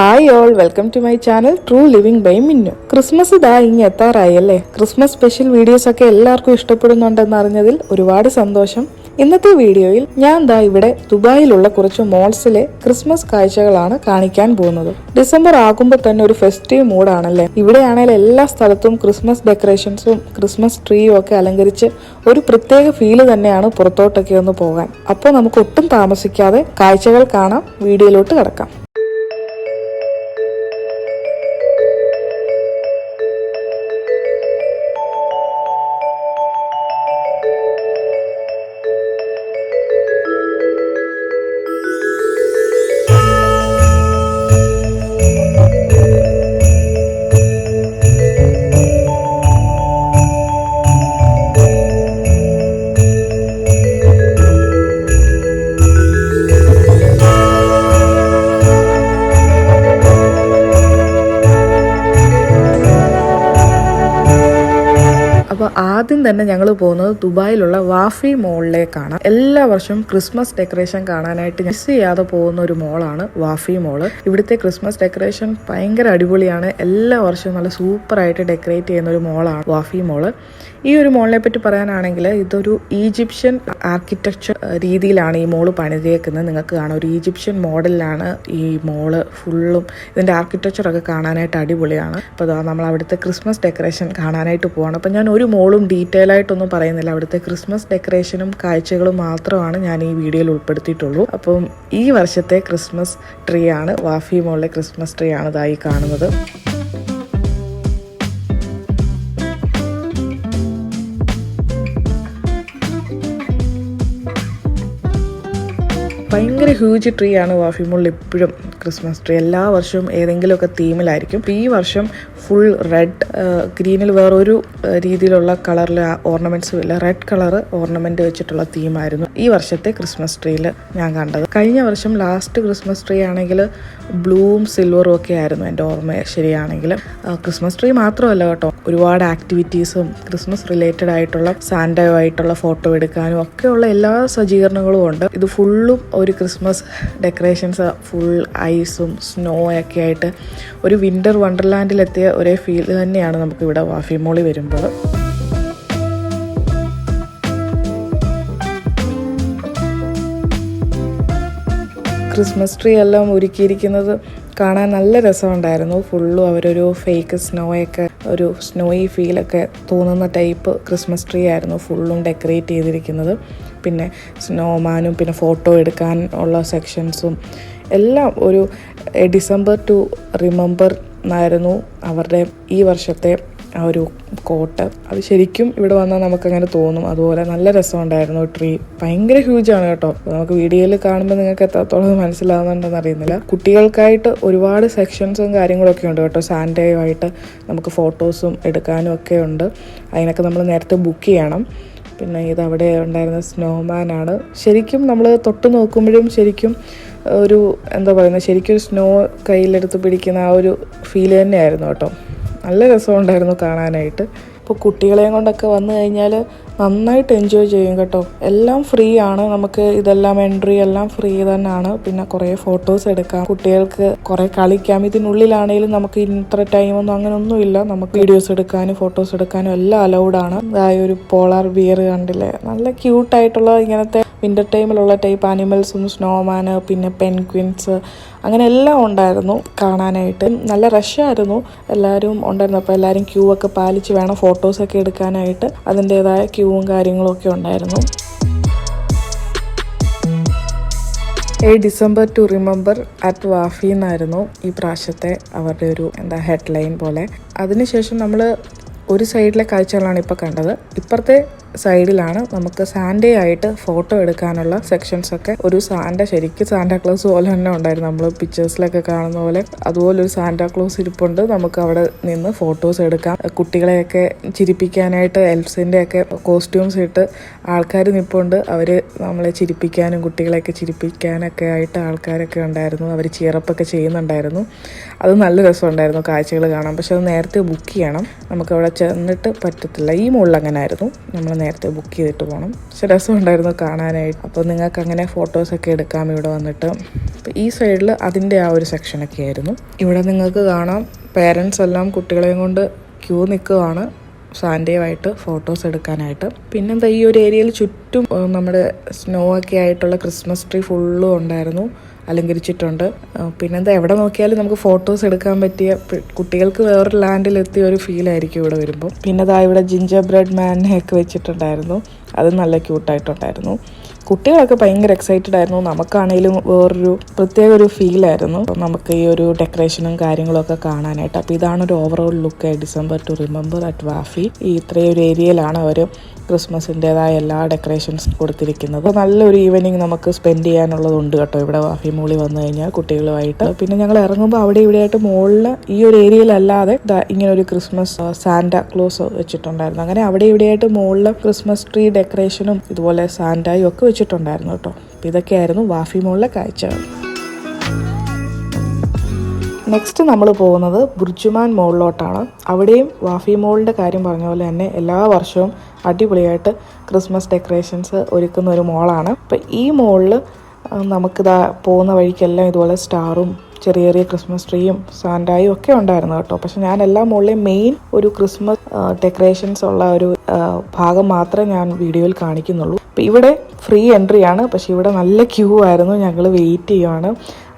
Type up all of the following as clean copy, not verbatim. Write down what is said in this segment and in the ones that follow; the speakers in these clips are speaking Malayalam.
Hi all, welcome to my channel true living by Minnu. Christmas ഇതാ ഇങ്ങ് എത്താറായി അല്ലേ. ക്രിസ്മസ് സ്പെഷ്യൽ വീഡിയോസ് ഒക്കെ എല്ലാവർക്കും ഇഷ്ടപ്പെടുന്നുണ്ടെന്ന് അറിഞ്ഞതിൽ ഒരുപാട് സന്തോഷം. ഇന്നത്തെ വീഡിയോയിൽ ഞാൻ ദാ ഇവിടെ ദുബായിലുള്ള കുറച്ച് മോൾസിലെ ക്രിസ്മസ് കാഴ്ചകളാണ് കാണിക്കാൻ പോകുന്നത്. ഡിസംബർ ആകുമ്പോൾ തന്നെ ഒരു ഫെസ്റ്റീവ് മൂഡാണല്ലേ. ഇവിടെയാണെങ്കിൽ എല്ലാ സ്ഥലത്തും ക്രിസ്മസ് ഡെക്കറേഷൻസും ക്രിസ്മസ് ട്രീയും ഒക്കെ അലങ്കരിച്ച് ഒരു പ്രത്യേക ഫീല് തന്നെയാണ് പുറത്തോട്ടൊക്കെ ഒന്ന് പോകാൻ. അപ്പോൾ നമുക്ക് ഒട്ടും താമസിക്കാതെ കാഴ്ചകൾ കാണാം, വീഡിയോയിലോട്ട് കിടക്കാം. അപ്പോൾ ആദ്യം തന്നെ ഞങ്ങൾ പോകുന്നത് ദുബായിലുള്ള വാഫി മോളിലേക്കാണ്. എല്ലാ വർഷവും ക്രിസ്മസ് ഡെക്കറേഷൻ കാണാനായിട്ട് മിസ് ചെയ്യാതെ പോകുന്ന ഒരു മോളാണ് വാഫി മോള്. ഇവിടുത്തെ ക്രിസ്മസ് ഡെക്കറേഷൻ ഭയങ്കര അടിപൊളിയാണ്. എല്ലാ വർഷവും നല്ല സൂപ്പറായിട്ട് ഡെക്കറേറ്റ് ചെയ്യുന്ന ഒരു മോളാണ് വാഫി മോള്. ഈ ഒരു മോളിനെ പറ്റി പറയാനാണെങ്കിൽ ഇതൊരു ഈജിപ്ഷ്യൻ ആർക്കിടെക്ചർ രീതിയിലാണ് ഈ മോള് പണിതേക്കുന്നത്. നിങ്ങൾക്ക് കാണാം, ഒരു ഈജിപ്ഷ്യൻ മോഡലിലാണ് ഈ മോള് ഫുള്ളും. ഇതിൻ്റെ ആർക്കിടെക്ചറൊക്കെ കാണാനായിട്ട് അടിപൊളിയാണ്. അപ്പോൾ നമ്മൾ അവിടുത്തെ ക്രിസ്മസ് ഡെക്കറേഷൻ കാണാനായിട്ട് പോവാണ്. അപ്പോൾ ഞാൻ ഒരു മോളും ഡീറ്റെയിൽ ആയിട്ടൊന്നും പറയുന്നില്ല. അവിടുത്തെ ക്രിസ്മസ് ഡെക്കറേഷനും കാഴ്ചകളും മാത്രമാണ് ഞാൻ ഈ വീഡിയോയിൽ ഉൾപ്പെടുത്തിയിട്ടുള്ളൂ. അപ്പം ഈ വർഷത്തെ ക്രിസ്മസ് ട്രീ ആണ്, വാഫി മോളിലെ ക്രിസ്മസ് ട്രീ ആണ് ഇതായി കാണുന്നത്. ഭയങ്കര ഹ്യൂജ് ട്രീ ആണ് വാഫി മോളിൽ എപ്പോഴും ക്രിസ്മസ് ട്രീ. എല്ലാ വർഷവും ഏതെങ്കിലുമൊക്കെ തീമിലായിരിക്കും. ഈ വർഷം ഫുൾ റെഡ്, ഗ്രീനിൽ വേറൊരു രീതിയിലുള്ള കളറിൽ ഓർണമെന്റ്സും ഇല്ല, റെഡ് കളർ ഓർണമെന്റ് വെച്ചിട്ടുള്ള തീമായിരുന്നു ഈ വർഷത്തെ ക്രിസ്മസ് ട്രീയിൽ ഞാൻ കണ്ടത്. കഴിഞ്ഞ വർഷം ലാസ്റ്റ് ക്രിസ്മസ് ട്രീ ആണെങ്കിൽ ബ്ലൂവും സിൽവറും ഒക്കെ ആയിരുന്നു എൻ്റെ ഓർമ്മ ശരിയാണെങ്കിൽ. ക്രിസ്മസ് ട്രീ മാത്രമല്ല കേട്ടോ, ഒരുപാട് ആക്ടിവിറ്റീസും ക്രിസ്മസ് റിലേറ്റഡ് ആയിട്ടുള്ള സാന്റയോ ആയിട്ടുള്ള ഫോട്ടോ എടുക്കാനും ഒക്കെയുള്ള എല്ലാ സജ്ജീകരണങ്ങളും ഉണ്ട്. ഇത് ഫുള്ളും ഒരു ക്രിസ്മസ് ഡെക്കറേഷൻസ്, ഫുൾ ഐസും സ്നോ ഒക്കെ ആയിട്ട് ഒരു വിന്റർ വണ്ടർലാൻഡിലെത്തിയ ഒരേ ഫീൽ തന്നെയാണ് നമുക്ക് ഇവിടെ വാഫി മോളിൽ വരുമ്പോൾ. ക്രിസ്മസ് ട്രീ എല്ലാം ഒരുക്കിയിരിക്കുന്നത് കാണാൻ നല്ല രസമുണ്ടായിരുന്നു. ഫുള്ളും അവരൊരു ഫേക്ക് സ്നോയൊക്കെ, ഒരു സ്നോയി ഫീലൊക്കെ തോന്നുന്ന ടൈപ്പ് ക്രിസ്മസ് ട്രീ ആയിരുന്നു ഫുള്ളും ഡെക്കറേറ്റ് ചെയ്തിരിക്കുന്നത്. പിന്നെ സ്നോമാനും പിന്നെ ഫോട്ടോ എടുക്കാൻ ഉള്ള സെക്ഷൻസും എല്ലാം ഒരു ഡിസംബർ ടു റിമെമ്പർ എന്നായിരുന്നു അവരുടെ ഈ വർഷത്തെ ആ ഒരു കോട്ട്. അത് ശരിക്കും ഇവിടെ വന്നാൽ നമുക്കങ്ങനെ തോന്നും. അതുപോലെ നല്ല രസമുണ്ടായിരുന്നു ട്രീ. ഭയങ്കര ഹ്യൂജാണ് കേട്ടോ. നമുക്ക് വീഡിയോയിൽ കാണുമ്പോൾ നിങ്ങൾക്ക് എത്രത്തോളം മനസ്സിലാവുന്നുണ്ടെന്ന് അറിയുന്നില്ല. കുട്ടികൾക്കായിട്ട് ഒരുപാട് സെക്ഷൻസും കാര്യങ്ങളൊക്കെ ഉണ്ട് കേട്ടോ. സാന്റയുമായിട്ട് നമുക്ക് ഫോട്ടോസും എടുക്കാനും ഒക്കെ ഉണ്ട്. അതിനൊക്കെ നമ്മൾ നേരത്തെ ബുക്ക് ചെയ്യണം. പിന്നെ ഇതവിടെ ഉണ്ടായിരുന്ന സ്നോമാനാണ്. ശരിക്കും നമ്മൾ തൊട്ട് നോക്കുമ്പോഴും ശരിക്കും ഒരു എന്താ പറയുന്നത്, ശരിക്കും ഒരു സ്നോ കയ്യിലെടുത്ത് പിടിക്കുന്ന ആ ഒരു ഫീൽ തന്നെയായിരുന്നു കേട്ടോ. നല്ല രസമുണ്ടായിരുന്നു കാണാനായിട്ട്. ഇപ്പോൾ കുട്ടികളെയും കൊണ്ടൊക്കെ വന്നു കഴിഞ്ഞാൽ നന്നായിട്ട് എൻജോയ് ചെയ്യും കേട്ടോ. എല്ലാം ഫ്രീ ആണ്, നമുക്ക് ഇതെല്ലാം എൻട്രി എല്ലാം ഫ്രീ തന്നെയാണ്. പിന്നെ കുറേ ഫോട്ടോസ് എടുക്കാം, കുട്ടികൾക്ക് കുറേ കളിക്കാം. ഇതിനുള്ളിലാണെങ്കിലും നമുക്ക് ഇത്ര ടൈമൊന്നും അങ്ങനെ ഒന്നുമില്ല. നമുക്ക് വീഡിയോസ് എടുക്കാനും ഫോട്ടോസ് എടുക്കാനും എല്ലാം അലൗഡാണ്. അതായത് ഒരു പോളാർ ബിയർ കണ്ടില്ലേ, നല്ല ക്യൂട്ടായിട്ടുള്ള ഇങ്ങനത്തെ വിൻ്റർ ടൈമിലുള്ള ടൈപ്പ് ആനിമൽസും സ്നോമാന് പിന്നെ പെൻഗ്വിൻസ് അങ്ങനെ എല്ലാം ഉണ്ടായിരുന്നു കാണാനായിട്ട്. നല്ല റഷായിരുന്നു, എല്ലാവരും ഉണ്ടായിരുന്നു. അപ്പോൾ എല്ലാവരും ക്യൂ ഒക്കെ പാലിച്ച് വേണം ഫോട്ടോസൊക്കെ എടുക്കാനായിട്ട്. അതിൻ്റേതായ ക്യൂവും കാര്യങ്ങളും ഒക്കെ ഉണ്ടായിരുന്നു. December two remember at Wafy എന്നായിരുന്നു ഈ പ്രാവശ്യത്തെ അവരുടെ ഒരു ഹെഡ്ലൈൻ പോലെ. അതിനുശേഷം നമ്മൾ ഒരു സൈഡിലെ കാഴ്ചകളാണ് ഇപ്പോൾ കണ്ടത്. ഇപ്പുറത്തെ സൈഡിലാണ് നമുക്ക് സാന്റേ ആയിട്ട് ഫോട്ടോ എടുക്കാനുള്ള സെക്ഷൻസൊക്കെ. ഒരു ശരിക്കും സാന്റാക്ലോസ് പോലെ തന്നെ ഉണ്ടായിരുന്നു. നമ്മൾ പിക്ചേഴ്സിലൊക്കെ കാണുന്ന പോലെ അതുപോലെ ഒരു സാന്റാക്ലോസ് ഇരിപ്പുണ്ട്. നമുക്ക് അവിടെ നിന്ന് ഫോട്ടോസ് എടുക്കാം. കുട്ടികളെയൊക്കെ ചിരിപ്പിക്കാനായിട്ട് എൽഫ്സിൻ്റെ ഒക്കെ കോസ്റ്റ്യൂംസ് ഇട്ട് ആൾക്കാർ നിൽപ്പുണ്ട്. അവർ നമ്മളെ ചിരിപ്പിക്കാനും കുട്ടികളെയൊക്കെ ചിരിപ്പിക്കാനൊക്കെ ആയിട്ട് ആൾക്കാരൊക്കെ ഉണ്ടായിരുന്നു. അവർ ചിയറപ്പൊക്കെ ചെയ്യുന്നുണ്ടായിരുന്നു. അത് നല്ല രസമുണ്ടായിരുന്നു കാഴ്ചകൾ കാണാൻ. പക്ഷെ അത് നേരത്തെ ബുക്ക് ചെയ്യണം, നമുക്കവിടെ ചെന്നിട്ട് പറ്റത്തില്ല. ഈ മുകളിൽ അങ്ങനെ ആയിരുന്നു, നമ്മൾ നേരത്തെ ബുക്ക് ചെയ്തിട്ട് പോകണം. പക്ഷെ രസമുണ്ടായിരുന്നു കാണാനായിട്ട്. അപ്പോൾ നിങ്ങൾക്ക് അങ്ങനെ ഫോട്ടോസൊക്കെ എടുക്കാം ഇവിടെ വന്നിട്ട്. അപ്പോൾ ഈ സൈഡിൽ അതിൻ്റെ ആ ഒരു സെക്ഷനൊക്കെ ആയിരുന്നു. ഇവിടെ നിങ്ങൾക്ക് കാണാം പേരൻസ് എല്ലാം കുട്ടികളെയും കൊണ്ട് ക്യൂ നിൽക്കുകയാണ് സാൻഡേയുമായിട്ട് ഫോട്ടോസ് എടുക്കാനായിട്ട്. പിന്നെന്താ ഈ ഒരു ഏരിയയിൽ ചുറ്റും നമ്മുടെ സ്നോ ഒക്കെ ആയിട്ടുള്ള ക്രിസ്മസ് ട്രീ ഫുള്ളും ഉണ്ടായിരുന്നു, അലങ്കരിച്ചിട്ടുണ്ട്. പിന്നെന്താ എവിടെ നോക്കിയാലും നമുക്ക് ഫോട്ടോസ് എടുക്കാൻ പറ്റിയ, കുട്ടികൾക്ക് വേറൊരു ലാൻഡിലെത്തിയ ഒരു ഫീലായിരിക്കും ഇവിടെ വരുമ്പോൾ. പിന്നെ ദാ ഇവിടെ ജിഞ്ചർ ബ്രെഡ് മാനെയൊക്കെ വെച്ചിട്ടുണ്ടായിരുന്നു, അത് നല്ല ക്യൂട്ടായിട്ടുണ്ടായിരുന്നു. കുട്ടികളൊക്കെ ഭയങ്കര എക്സൈറ്റഡ് ആയിരുന്നു. നമുക്കാണെങ്കിലും വേറൊരു പ്രത്യേക ഒരു ഫീലായിരുന്നു നമുക്ക് ഈ ഒരു ഡെക്കറേഷനും കാര്യങ്ങളൊക്കെ കാണാനായിട്ട്. അപ്പോൾ ഇതാണ് ഒരു overall look December two remember at Wafy. ഈ ഇത്രയും ഒരു ഏരിയയിലാണ് അവർ ക്രിസ്മസിൻ്റെതായ എല്ലാ ഡെക്കറേഷൻസും കൊടുത്തിരിക്കുന്നത്. നല്ലൊരു ഈവനിങ് നമുക്ക് സ്പെൻഡ് ചെയ്യാനുള്ളതുണ്ട് കേട്ടോ ഇവിടെ വാഫി മോളിൽ വന്നു കഴിഞ്ഞാൽ കുട്ടികളുമായിട്ട്. പിന്നെ ഞങ്ങൾ ഇറങ്ങുമ്പോൾ അവിടെ ഇവിടെയായിട്ട് മുകളിൽ ഈ ഒരു ഏരിയയിലല്ലാതെ ഇങ്ങനെ ഒരു ക്രിസ്മസ് സാന്റാ ക്ലോസ് വെച്ചിട്ടുണ്ടായിരുന്നു. അങ്ങനെ അവിടെ ഇവിടെയായിട്ട് മുകളിൽ ക്രിസ്മസ് ട്രീ ഡെക്കറേഷനും ഇതുപോലെ സാന്റായും ഒക്കെ വെച്ചിട്ടുണ്ടായിരുന്നു കേട്ടോ. അപ്പോൾ ഇതൊക്കെയായിരുന്നു വാഫി മോളിലെ കാഴ്ചകൾ. നെക്സ്റ്റ് നമ്മൾ പോകുന്നത് ബുർജുമാൻ മോളിലോട്ടാണ്. അവിടെയും വാഫി മോളിൻ്റെ കാര്യം പറഞ്ഞ പോലെ തന്നെ എല്ലാ വർഷവും അടിപൊളിയായിട്ട് ക്രിസ്മസ് ഡെക്കറേഷൻസ് ഒരുക്കുന്ന ഒരു മോളാണ്. അപ്പോൾ ഈ മോളിൽ നമുക്കിതാ പോകുന്ന വഴിക്കെല്ലാം ഇതുപോലെ സ്റ്റാറും ചെറിയ ചെറിയ ക്രിസ്മസ് ട്രീയും സാന്റായും ഒക്കെ ഉണ്ടായിരുന്നു കേട്ടോ. പക്ഷെ ഞാൻ എല്ലാ മുകളിലെയും മെയിൻ ഒരു ക്രിസ്മസ് ഡെക്കറേഷൻസ് ഉള്ള ഒരു ഭാഗം മാത്രമേ ഞാൻ വീഡിയോയിൽ കാണിക്കുന്നുള്ളൂ. അപ്പോൾ ഇവിടെ ഫ്രീ എൻട്രി ആണ്, പക്ഷെ ഇവിടെ നല്ല ക്യൂ ആയിരുന്നു. ഞങ്ങൾ വെയിറ്റ് ചെയ്യുവാണ്.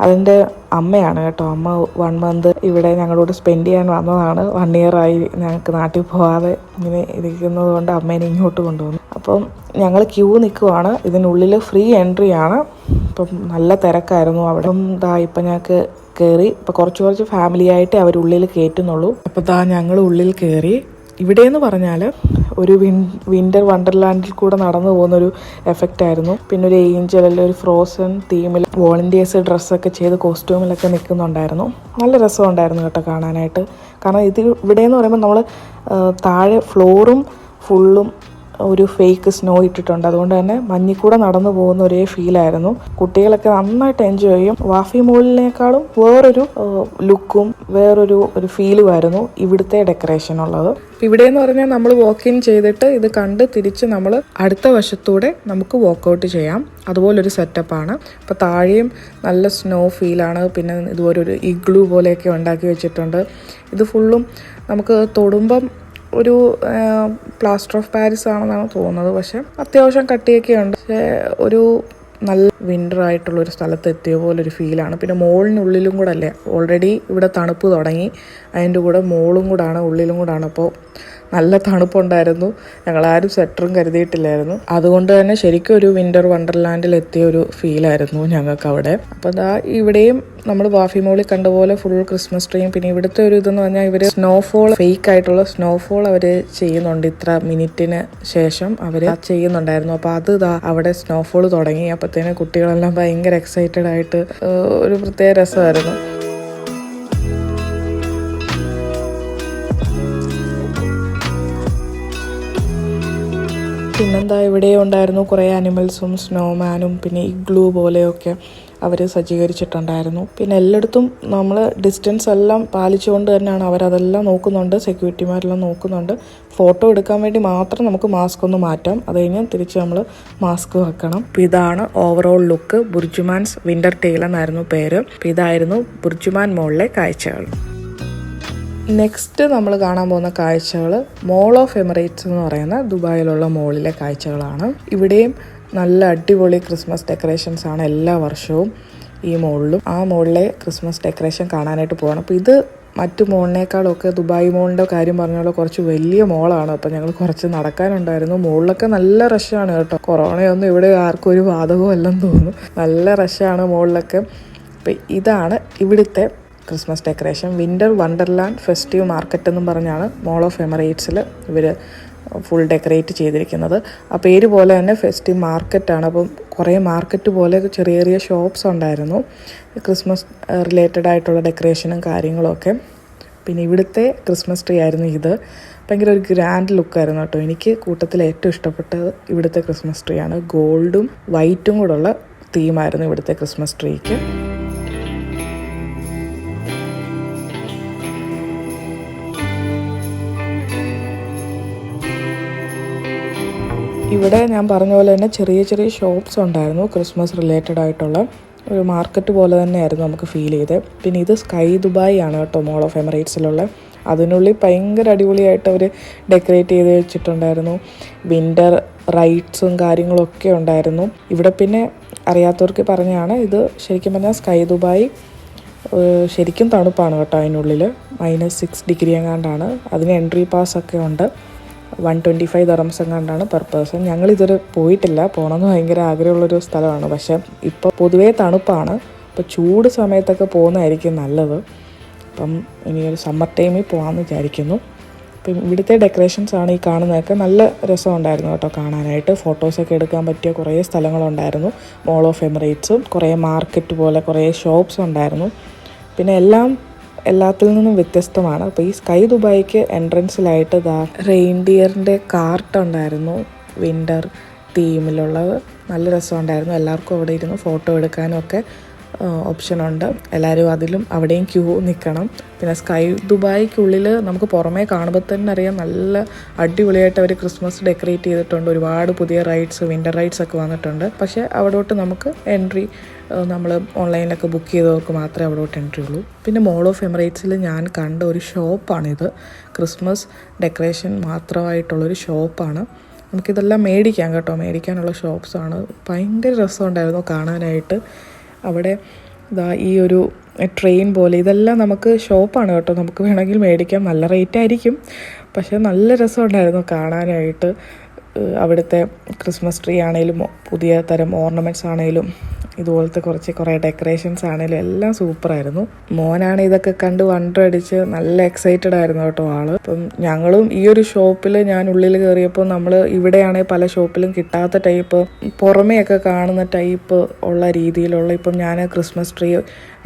അതിൻ്റെ അമ്മയാണ് കേട്ടോ. അമ്മ 1 month ഇവിടെ ഞങ്ങളോട് സ്പെൻഡ് ചെയ്യാൻ വന്നതാണ്. 1 year ആയി ഞങ്ങൾക്ക് നാട്ടിൽ പോകാതെ ഇങ്ങനെ ഇരിക്കുന്നത് കൊണ്ട് അമ്മേനെ ഇങ്ങോട്ട് കൊണ്ടുവന്നു. അപ്പം ഞങ്ങൾ ക്യൂ നിൽക്കുവാണ്. ഇതിനുള്ളിൽ ഫ്രീ എൻട്രി ആണ്. ഇപ്പം നല്ല തിരക്കായിരുന്നു അവിടെ. ഇപ്പം ഞങ്ങൾക്ക് കയറി. ഇപ്പം കുറച്ച് ഫാമിലി ആയിട്ട് അവരുള്ളിൽ കയറ്റുന്നുള്ളൂ. അപ്പോൾ ഞങ്ങൾ ഉള്ളിൽ കയറി. ഇവിടെയെന്ന് പറഞ്ഞാൽ ഒരു വിൻ്റർ വണ്ടർലാൻഡിൽ കൂടെ നടന്നു പോകുന്നൊരു എഫക്റ്റ് ആയിരുന്നു. പിന്നെ ഒരു ഏഞ്ചൽ അല്ലെങ്കിൽ ഒരു ഫ്രോസൺ തീമിൽ വോളണ്ടിയേഴ്സ് ഡ്രസ്സൊക്കെ ചെയ്ത് കോസ്റ്റ്യൂമിലൊക്കെ നിൽക്കുന്നുണ്ടായിരുന്നു. നല്ല രസമുണ്ടായിരുന്നു കേട്ടോ കാണാനായിട്ട്. കാരണം ഇവിടെയെന്ന് പറയുമ്പോൾ നമ്മൾ താഴെ ഫ്ലോറും ഫുള്ളും ഒരു ഫേക്ക് സ്നോ ഇട്ടിട്ടുണ്ട്. അതുകൊണ്ട് തന്നെ മഞ്ഞിൽ കൂടെ നടന്നു പോകുന്ന ഒരേ ഫീലായിരുന്നു. കുട്ടികളൊക്കെ നന്നായിട്ട് എൻജോയ് ചെയ്യും. വാഫി മോളിനേക്കാളും വേറൊരു ലുക്കും വേറൊരു ഫീലുമായിരുന്നു ഇവിടുത്തെ ഡെക്കറേഷൻ ഉള്ളത്. ഇവിടെയെന്ന് പറഞ്ഞാൽ നമ്മൾ വാക്ക് ഇൻ ചെയ്തിട്ട് ഇത് കണ്ട് തിരിച്ച് നമ്മൾ അടുത്ത വശത്തൂടെ നമുക്ക് വാക്കൗട്ട് ചെയ്യാം. അതുപോലൊരു സെറ്റപ്പാണ്. അപ്പോൾ താഴെയും നല്ല സ്നോ ഫീലാണ്. പിന്നെ ഇതുപോലൊരു ഇഗ്ലൂ പോലെയൊക്കെ ഉണ്ടാക്കി വെച്ചിട്ടുണ്ട്. ഇത് ഫുള്ളും നമുക്ക് തൊടുമ്പം ഒരു പ്ലാസ്റ്റർ ഓഫ് പാരീസ് ആണെന്നാണ് തോന്നുന്നത്. പക്ഷെ അത്യാവശ്യം കട്ടിയൊക്കെ ഉണ്ട്. പക്ഷേ ഒരു നല്ല വിൻ്റർ ആയിട്ടുള്ളൊരു സ്ഥലത്ത് എത്തിയ പോലൊരു ഫീലാണ്. പിന്നെ മോളിനുള്ളിലും കൂടെ അല്ലേ, ഓൾറെഡി ഇവിടെ തണുപ്പ് തുടങ്ങി, അതിൻ്റെ കൂടെ മോളും കൂടാണ് ഉള്ളിലും കൂടാണ്. അപ്പോൾ നല്ല തണുപ്പുണ്ടായിരുന്നു. ഞങ്ങളാരും സ്വെറ്ററും കരുതിയിട്ടില്ലായിരുന്നു. അതുകൊണ്ട് തന്നെ ശരിക്കും ഒരു വിൻ്റർ വണ്ടർലാൻഡിൽ എത്തിയ ഒരു ഫീലായിരുന്നു ഞങ്ങൾക്ക് അവിടെ. അപ്പോൾ ഇവിടെയും നമ്മൾ വാഫി മോളിൽ കണ്ട പോലെ ഫുൾ ക്രിസ്മസ് ട്രീയും. പിന്നെ ഇവിടുത്തെ ഒരു ഇതെന്ന് പറഞ്ഞാൽ ഇവർ സ്നോഫോൾ, ഫേക്ക് ആയിട്ടുള്ള സ്നോഫോൾ അവർ ചെയ്യുന്നുണ്ട്. ഇത്ര മിനിറ്റിന് ശേഷം അവർ ചെയ്യുന്നുണ്ടായിരുന്നു. അപ്പോൾ അത് അവിടെ സ്നോഫോൾ തുടങ്ങി. അപ്പോഴത്തേന് കുട്ടികളെല്ലാം ഭയങ്കര എക്സൈറ്റഡ് ആയിട്ട് ഒരു പ്രത്യേക രസമായിരുന്നു. പിന്നെന്താ ഇവിടെ ഉണ്ടായിരുന്നു കുറേ ആനിമൽസും സ്നോമാനും പിന്നെ ഇഗ്ലൂ പോലെയൊക്കെ അവർ സജ്ജീകരിച്ചിട്ടുണ്ടായിരുന്നു. പിന്നെ എല്ലായിടത്തും നമ്മൾ ഡിസ്റ്റൻസ് എല്ലാം പാലിച്ചുകൊണ്ട് തന്നെയാണ് അവരതെല്ലാം നോക്കുന്നുണ്ട്. സെക്യൂരിറ്റിമാരെല്ലാം നോക്കുന്നുണ്ട്. ഫോട്ടോ എടുക്കാൻ വേണ്ടി മാത്രം നമുക്ക് മാസ്ക് ഒന്ന് മാറ്റാം. അത് കഴിഞ്ഞാൽ തിരിച്ച് നമ്മൾ മാസ്ക് വെക്കണം. അപ്പോൾ ഇതാണ് ഓവറോൾ ലുക്ക്. ബുർജുമാൻസ് വിൻ്റർ ടെയിൽ എന്നായിരുന്നു പേര്. അപ്പോൾ ഇതായിരുന്നു ബുർജുമാൻ മോളിലെ കാഴ്ചകൾ. നെക്സ്റ്റ് നമ്മൾ കാണാൻ പോകുന്ന കാഴ്ചകൾ മോൾ ഓഫ് എമിറേറ്റ്സ് എന്ന് പറയുന്ന ദുബായിലുള്ള മോളിലെ കാഴ്ചകളാണ്. ഇവിടെയും നല്ല അടിപൊളി ക്രിസ്മസ് ഡെക്കറേഷൻസ് ആണ് എല്ലാ വർഷവും ഈ മോളിലും. ആ മോളിലെ ക്രിസ്മസ് ഡെക്കറേഷൻ കാണാനായിട്ട് പോകണം. അപ്പോൾ ഇത് മറ്റു മോളിനേക്കാളൊക്കെ ദുബായ് മോളിൻ്റെ കാര്യം പറഞ്ഞാൽ കുറച്ച് വലിയ മോളാണ്. അപ്പോൾ ഞങ്ങൾ കുറച്ച് നടക്കാനുണ്ടായിരുന്നു. മോളിലൊക്കെ നല്ല റഷാണ് കേട്ടോ. കൊറോണയൊന്നും ഇവിടെ ആർക്കും ഒരു ബാധകവും അല്ലെന്ന് തോന്നുന്നു. നല്ല റഷാണ് മോളിലൊക്കെ. അപ്പോൾ ഇതാണ് ഇവിടുത്തെ Christmas decoration. Winter Wonderland festive market എന്നും പറഞ്ഞാണ് മോൾ ഓഫ് എമിറേറ്റ്സിൽ ഇവർ ഫുൾ ഡെക്കറേറ്റ് ചെയ്തിരിക്കുന്നത്. ആ പേര് പോലെ തന്നെ ഫെസ്റ്റീവ് മാർക്കറ്റാണ്. അപ്പം കുറേ മാർക്കറ്റ് പോലെ ചെറിയ ചെറിയ ഷോപ്സ് ഉണ്ടായിരുന്നു ക്രിസ്മസ് റിലേറ്റഡ് ആയിട്ടുള്ള ഡെക്കറേഷനും കാര്യങ്ങളൊക്കെ. പിന്നെ ഇവിടുത്തെ ക്രിസ്മസ് ട്രീ ആയിരുന്നു ഇത്. ഭയങ്കര ഒരു ഗ്രാൻഡ് ലുക്കായിരുന്നു കേട്ടോ. എനിക്ക് കൂട്ടത്തിൽ ഏറ്റവും ഇഷ്ടപ്പെട്ടത് ഇവിടുത്തെ ക്രിസ്മസ് ട്രീ ആണ്. ഗോൾഡും വൈറ്റും കൂടെയുള്ള തീമായിരുന്നു ഇവിടുത്തെ ക്രിസ്മസ് ട്രീക്ക്. ഇവിടെ ഞാൻ പറഞ്ഞ പോലെ തന്നെ ചെറിയ ചെറിയ ഷോപ്സ് ഉണ്ടായിരുന്നു ക്രിസ്മസ് റിലേറ്റഡ് ആയിട്ടുള്ള. ഒരു മാർക്കറ്റ് പോലെ തന്നെയായിരുന്നു നമുക്ക് ഫീൽ ചെയ്തത്. പിന്നെ ഇത് സ്കൈ ദുബായ് ആണ് കേട്ടോ, മോൾ ഓഫ് എമിറേറ്റ്സിലുള്ള. അതിനുള്ളിൽ ഭയങ്കര അടിപൊളിയായിട്ട് അവർ ഡെക്കറേറ്റ് ചെയ്ത് വെച്ചിട്ടുണ്ടായിരുന്നു. വിൻ്റർ റൈഡ്സും കാര്യങ്ങളൊക്കെ ഉണ്ടായിരുന്നു ഇവിടെ. പിന്നെ അറിയാത്തവർക്ക് പറഞ്ഞാണ്, ഇത് ശരിക്കും പറഞ്ഞാൽ സ്കൈ ദുബായ് ശരിക്കും തണുപ്പാണ് കേട്ടോ. അതിനുള്ളിൽ -6 ഡിഗ്രി എങ്ങാണ്ടാണ്. അതിന് എൻട്രി പാസ് ഒക്കെ ഉണ്ട്. 125 dirhams എങ്ങാണ്ടാണ് പെർ പേഴ്സൺ. ഞങ്ങളിതുവരെ പോയിട്ടില്ല, പോകണമെന്ന് ഭയങ്കര ആഗ്രഹമുള്ളൊരു സ്ഥലമാണ്. പക്ഷേ ഇപ്പോൾ പൊതുവേ തണുപ്പാണ്. ഇപ്പോൾ ചൂട് സമയത്തൊക്കെ പോകുന്നതായിരിക്കും നല്ലത്. അപ്പം ഇനിയൊരു സമ്മർ ടൈമിൽ പോകാമെന്ന് വിചാരിക്കുന്നു. അപ്പം ഇവിടുത്തെ ഡെക്കറേഷൻസ് ആണ് ഈ കാണുന്നതൊക്കെ. നല്ല രസമുണ്ടായിരുന്നു കേട്ടോ കാണാനായിട്ട്. ഫോട്ടോസൊക്കെ എടുക്കാൻ പറ്റിയ കുറേ സ്ഥലങ്ങളുണ്ടായിരുന്നു മോൾ ഓഫ് എമിറേറ്റ്സും. കുറേ മാർക്കറ്റ് പോലെ കുറേ ഷോപ്സ് ഉണ്ടായിരുന്നു. പിന്നെ എല്ലാത്തിൽ നിന്നും വ്യത്യസ്തമാണ്. അപ്പോൾ ഈ സ്കൈ ദുബായിക്ക് എൻട്രൻസിലായിട്ട് റെയിൻഡിയറിൻ്റെ കാർട്ട് ഉണ്ടായിരുന്നു, വിൻ്റർ തീമിലുള്ളത്. നല്ല രസമുണ്ടായിരുന്നു. എല്ലാവർക്കും അവിടെ ഇരുന്ന് ഫോട്ടോ എടുക്കാനും ഒക്കെ ഓപ്ഷനുണ്ട്. എല്ലാവരും അതിലും അവിടെയും ക്യൂ നിൽക്കണം. പിന്നെ സ്കൈ ദുബായിക്കുള്ളിൽ നമുക്ക് പുറമേ കാണുമ്പോൾ തന്നെ അറിയാം, നല്ല അടിപൊളിയായിട്ട് അവർ ക്രിസ്മസ് ഡെക്കറേറ്റ് ചെയ്തിട്ടുണ്ട്. ഒരുപാട് പുതിയ റൈഡ്സ്, വിൻ്റർ റൈഡ്സ് ഒക്കെ വന്നിട്ടുണ്ട്. പക്ഷേ അവിടോട്ട് നമുക്ക് എൻട്രി നമ്മൾ ഓൺലൈനിലൊക്കെ ബുക്ക് ചെയ്തവർക്ക് മാത്രമേ അവിടോട്ട് എൻട്രി ഉള്ളൂ. പിന്നെ മോൾ ഓഫ് എമിറേറ്റ്സിൽ ഞാൻ കണ്ട ഒരു ഷോപ്പാണിത്. ക്രിസ്മസ് ഡെക്കറേഷൻ മാത്രമായിട്ടുള്ളൊരു ഷോപ്പാണ്. നമുക്കിതെല്ലാം മേടിക്കാം കേട്ടോ, മേടിക്കാനുള്ള ഷോപ്സാണ്. ഭയങ്കര രസമുണ്ടായിരുന്നു കാണാനായിട്ട്. അവിടെ ഈ ഒരു ട്രെയിൻ പോലെ ഇതെല്ലാം നമുക്ക് ഷോപ്പാണ് കേട്ടോ, നമുക്ക് വേണമെങ്കിൽ മേടിക്കാം. നല്ല റേറ്റ് ആയിരിക്കും, പക്ഷേ നല്ല രസമുണ്ടായിരുന്നു കാണാനായിട്ട്. അവിടുത്തെ ക്രിസ്മസ് ട്രീ ആണെങ്കിലും പുതിയ തരം ഓർണമെൻറ്റ്സ് ആണെങ്കിലും ഇതുപോലത്തെ കുറേ ഡെക്കറേഷൻസ് ആണെങ്കിലും എല്ലാം സൂപ്പറായിരുന്നു. മോനാണ് ഇതൊക്കെ കണ്ട് വണ്ടടിച്ച് നല്ല എക്സൈറ്റഡ് ആയിരുന്നു കേട്ടോ ആള്. അപ്പം ഞങ്ങളും ഈ ഒരു ഷോപ്പിൽ ഞാൻ ഉള്ളിൽ കയറിയപ്പോൾ നമ്മൾ ഇവിടെയാണെങ്കിൽ പല ഷോപ്പിലും കിട്ടാത്ത ടൈപ്പ് പുറമെയൊക്കെ കാണുന്ന ടൈപ്പ് ഉള്ള രീതിയിലുള്ള, ഇപ്പം ഞാൻ ക്രിസ്മസ് ട്രീ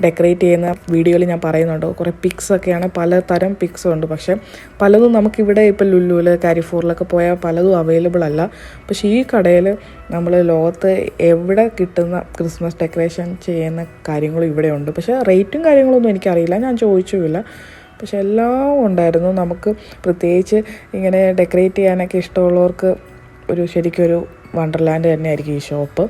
ഡെക്കറേറ്റ് ചെയ്യുന്ന വീഡിയോയിൽ ഞാൻ പറയുന്നുണ്ട്, കുറേ പിക്സൊക്കെയാണ്, പലതരം പിക്സും ഉണ്ട്. പക്ഷേ പലതും നമുക്കിവിടെ ഇപ്പോൾ ലുലുവിൽ കാരിഫോറിലൊക്കെ പോയാൽ പലതും അവൈലബിൾ അല്ല. പക്ഷേ ഈ കടയിൽ നമ്മൾ ലോകത്ത് എവിടെ കിട്ടുന്ന ക്രിസ്മസ് ഡെക്കറേഷൻ ചെയ്യുന്ന കാര്യങ്ങളും ഇവിടെ ഉണ്ട്. പക്ഷേ റേറ്റും കാര്യങ്ങളൊന്നും എനിക്കറിയില്ല, ഞാൻ ചോദിച്ചുമില്ല. പക്ഷെ എല്ലാം ഉണ്ടായിരുന്നു. നമുക്ക് പ്രത്യേകിച്ച് ഇങ്ങനെ ഡെക്കറേറ്റ് ചെയ്യാനൊക്കെ ഇഷ്ടമുള്ളവർക്ക് ശരിക്കും ഒരു വണ്ടർലാൻഡ് തന്നെയായിരിക്കും ഈ ഷോപ്പ്.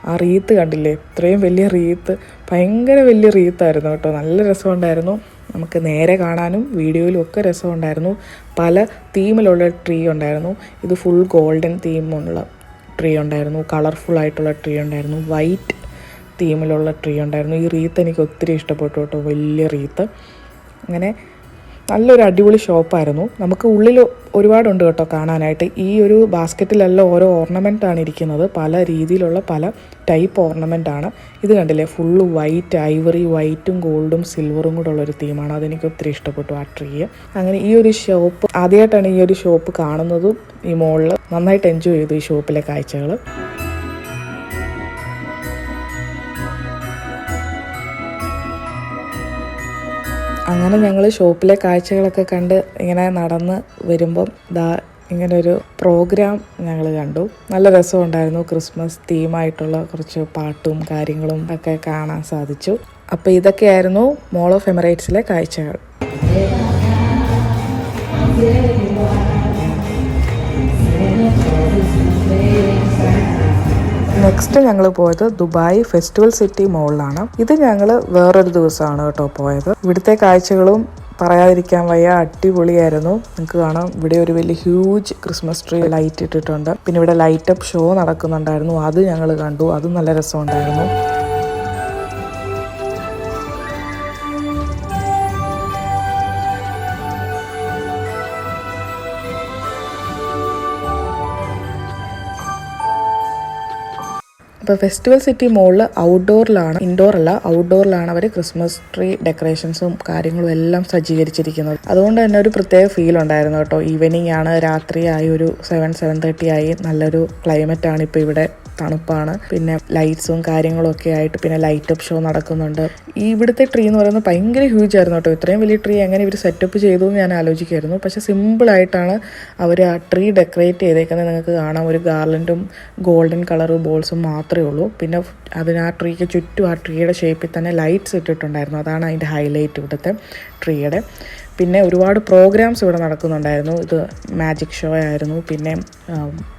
ആ റീത്ത് കണ്ടില്ലേ, ഇത്രയും വലിയ റീത്ത്, ഭയങ്കര വലിയ റീത്തായിരുന്നു കേട്ടോ. നല്ല രസമുണ്ടായിരുന്നു. നമുക്ക് നേരെ കാണാനും വീഡിയോയിലും ഒക്കെ രസമുണ്ടായിരുന്നു. പല തീമിലുള്ള ട്രീ ഉണ്ടായിരുന്നു. ഇത് ഫുൾ ഗോൾഡൻ തീമുള്ള ട്രീ ഉണ്ടായിരുന്നു, കളർഫുള്ളായിട്ടുള്ള ട്രീ ഉണ്ടായിരുന്നു, വൈറ്റ് തീമിലുള്ള ട്രീ ഉണ്ടായിരുന്നു. ഈ റീത്ത് എനിക്ക് ഒത്തിരി ഇഷ്ടപ്പെട്ടു കേട്ടോ, വലിയ റീത്ത്. അങ്ങനെ നല്ലൊരു അടിപൊളി ഷോപ്പായിരുന്നു. നമുക്ക് ഉള്ളിൽ ഒരുപാടുണ്ട് കേട്ടോ കാണാനായിട്ട്. ഈ ഒരു ബാസ്ക്കറ്റിലെല്ലാം ഓരോ ഓർണമെൻ്റാണ് ഇരിക്കുന്നത്, പല രീതിയിലുള്ള പല ടൈപ്പ് ഓർണമെൻ്റാണ്. ഇത് കണ്ടില്ലേ, ഫുള്ള് വൈറ്റ്, ഐവറി വൈറ്റും ഗോൾഡും സിൽവറും കൂടെ ഉള്ളൊരു തീമാണ്. അതെനിക്ക് ഒത്തിരി ഇഷ്ടപ്പെട്ടു ആ ട്രീ. അങ്ങനെ ഈ ഒരു ഷോപ്പ് ആദ്യമായിട്ടാണ് ഈ ഒരു ഷോപ്പ് കാണുന്നതും ഈ മോളിൽ. നന്നായിട്ട് എൻജോയ് ചെയ്തു ഈ ഷോപ്പിലെ കാഴ്ചകൾ. അങ്ങനെ ഞങ്ങൾ ഷോപ്പിലെ കാഴ്ചകളൊക്കെ കണ്ട് ഇങ്ങനെ നടന്ന് വരുമ്പം ഇങ്ങനൊരു പ്രോഗ്രാം ഞങ്ങൾ കണ്ടു. നല്ല രസമുണ്ടായിരുന്നു. ക്രിസ്മസ് തീമായിട്ടുള്ള കുറച്ച് പാട്ടും കാര്യങ്ങളും ഒക്കെ കാണാൻ സാധിച്ചു. അപ്പോൾ ഇതൊക്കെയായിരുന്നു മോൾ ഓഫ് എമിറേറ്റ്സിലെ കാഴ്ചകൾ. നെക്സ്റ്റ് ഞങ്ങൾ പോയത് ദുബായ് ഫെസ്റ്റിവൽ സിറ്റി മോളിലാണ്. ഇത് ഞങ്ങൾ വേറൊരു ദിവസമാണ് കേട്ടോ പോയത്. ഇവിടുത്തെ കാഴ്ചകളും പറയാതിരിക്കാൻ വയ്യ, അടിപൊളിയായിരുന്നു. നിങ്ങൾക്ക് കാണാം, ഇവിടെ ഒരു വലിയ ഹ്യൂജ് ക്രിസ്മസ് ട്രീ ലൈറ്റ് ഇട്ടിട്ടുണ്ട്. പിന്നെ ഇവിടെ ലൈറ്റ് അപ്പ് ഷോ നടക്കുന്നുണ്ടായിരുന്നു, അത് ഞങ്ങൾ കണ്ടു. അതും നല്ല രസമുണ്ടായിരുന്നു. അപ്പോൾ ഫെസ്റ്റിവൽ സിറ്റി മോളിൽ ഔട്ട്ഡോറിലാണ്, ഇൻഡോർ അല്ല, ഔട്ട്ഡോറിലാണ് അവർ ക്രിസ്മസ് ട്രീ ഡെക്കറേഷൻസും കാര്യങ്ങളും എല്ലാം സജ്ജീകരിച്ചിരിക്കുന്നത്. അതുകൊണ്ട് തന്നെ ഒരു പ്രത്യേക ഫീൽ ഉണ്ടായിരുന്നു കേട്ടോ. ഈവനിങ് ആണ്, രാത്രിയായി, ഒരു 7-7:30 ആയി. നല്ലൊരു ക്ലൈമറ്റ് ആണ് ഇപ്പോൾ ഇവിടെ, തണുപ്പാണ്. പിന്നെ ലൈറ്റ്സും കാര്യങ്ങളും ഒക്കെ ആയിട്ട് പിന്നെ ലൈറ്റ് അപ്പ് ഷോ നടക്കുന്നുണ്ട്. ഈ ഇവിടുത്തെ ട്രീ എന്ന് പറയുന്നത് ഭയങ്കര ഹ്യൂജ് ആയിരുന്നു കേട്ടോ. ഇത്രയും വലിയ ട്രീ എങ്ങനെ ഇവർ സെറ്റപ്പ് ചെയ്തു എന്ന് ഞാൻ ആലോചിക്കുമായിരുന്നു. പക്ഷെ സിമ്പിളായിട്ടാണ് അവർ ആ ട്രീ ഡെക്കറേറ്റ് ചെയ്തേക്കുന്നത്. നിങ്ങൾക്ക് കാണാം, ഒരു ഗാർലൻഡും ഗോൾഡൻ കളർ ബോൾസും മാത്രമേ ഉള്ളൂ. പിന്നെ ആ ട്രീക്ക് ചുറ്റും ആ ട്രീയുടെ ഷേപ്പിൽ തന്നെ ലൈറ്റ്സ് ഇട്ടിട്ടുണ്ടായിരുന്നു. അതാണ് അതിൻ്റെ ഹൈലൈറ്റ് ഇവിടുത്തെ ട്രീയുടെ. പിന്നെ ഒരുപാട് പ്രോഗ്രാംസ് ഇവിടെ നടക്കുന്നുണ്ടായിരുന്നു. ഇത് മാജിക് ഷോ ആയിരുന്നു, പിന്നെ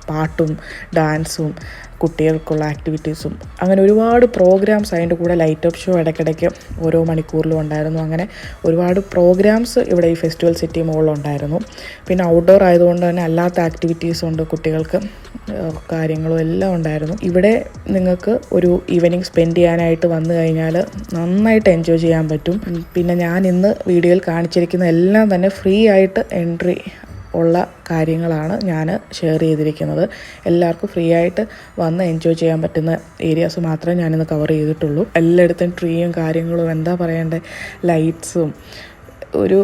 പാട്ടും ഡാൻസും കുട്ടികൾക്കുള്ള ആക്ടിവിറ്റീസും അങ്ങനെ ഒരുപാട് പ്രോഗ്രാംസ് അതിൻ്റെ കൂടെ ലൈറ്റ് അപ്പ് ഷോ ഇടയ്ക്കിടയ്ക്ക് ഓരോ മണിക്കൂറിലും ഉണ്ടായിരുന്നു. അങ്ങനെ ഒരുപാട് പ്രോഗ്രാംസ് ഇവിടെ ഈ ഫെസ്റ്റിവൽ സിറ്റി മോളിലുണ്ടായിരുന്നു. പിന്നെ ഔട്ട്ഡോർ ആയതുകൊണ്ട് തന്നെ അല്ലാത്ത ആക്ടിവിറ്റീസും ഉണ്ട്, കുട്ടികൾക്ക് കാര്യങ്ങളും എല്ലാം ഉണ്ടായിരുന്നു. ഇവിടെ നിങ്ങൾക്ക് ഒരു ഈവനിങ് സ്പെൻഡ് ചെയ്യാനായിട്ട് വന്നു കഴിഞ്ഞാൽ നന്നായിട്ട് എൻജോയ് ചെയ്യാൻ പറ്റും. പിന്നെ ഞാൻ ഇന്ന് വീഡിയോയിൽ കാണിച്ചിരിക്കുന്ന എല്ലാം തന്നെ ഫ്രീ ആയിട്ട് എൻട്രി ഉള്ള കാര്യങ്ങളാണ് ഞാൻ ഷെയർ ചെയ്തിരിക്കുന്നത്. എല്ലാവർക്കും ഫ്രീ ആയിട്ട് വന്ന് എൻജോയ് ചെയ്യാൻ പറ്റുന്ന ഏരിയാസ് മാത്രമേ ഞാനിന്ന് കവർ ചെയ്തിട്ടുള്ളൂ. എല്ലായിടത്തും ട്രീയും കാര്യങ്ങളും എന്താ പറയണ്ടേ, ലൈറ്റ്സും ഒരു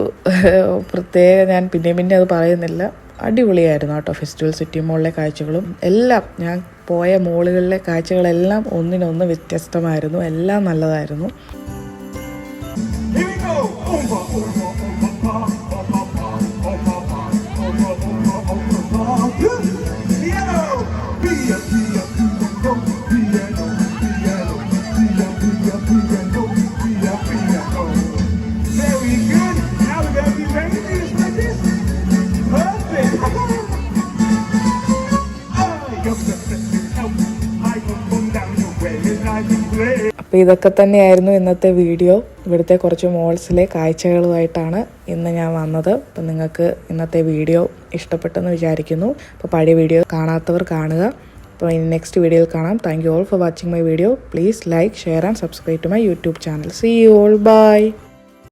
പ്രത്യേക, ഞാൻ പിന്നെ അത് പറയുന്നില്ല, അടിപൊളിയായിരുന്നു കേട്ടോ ഫെസ്റ്റിവൽ സിറ്റി മോളിലെ കാഴ്ചകളും എല്ലാം. ഞാൻ പോയ മോളുകളിലെ കാഴ്ചകളെല്ലാം ഒന്നിനൊന്ന് വ്യത്യസ്തമായിരുന്നു, എല്ലാം നല്ലതായിരുന്നു. അപ്പോൾ ഇതൊക്കെ തന്നെയായിരുന്നു ഇന്നത്തെ വീഡിയോ. ഇവിടുത്തെ കുറച്ച് മോൾസിലെ കാഴ്ചകളുമായിട്ടാണ് ഇന്ന് ഞാൻ വന്നത്. അപ്പം നിങ്ങൾക്ക് ഇന്നത്തെ വീഡിയോ ഇഷ്ടപ്പെട്ടെന്ന് വിചാരിക്കുന്നു. അപ്പോൾ പഴയ വീഡിയോ കാണാത്തവർ കാണുക. അപ്പോൾ ഇനി നെക്സ്റ്റ് വീഡിയോയിൽ കാണാം. Thank you all for watching my video. Please like, share and subscribe to my YouTube channel. See you all. By.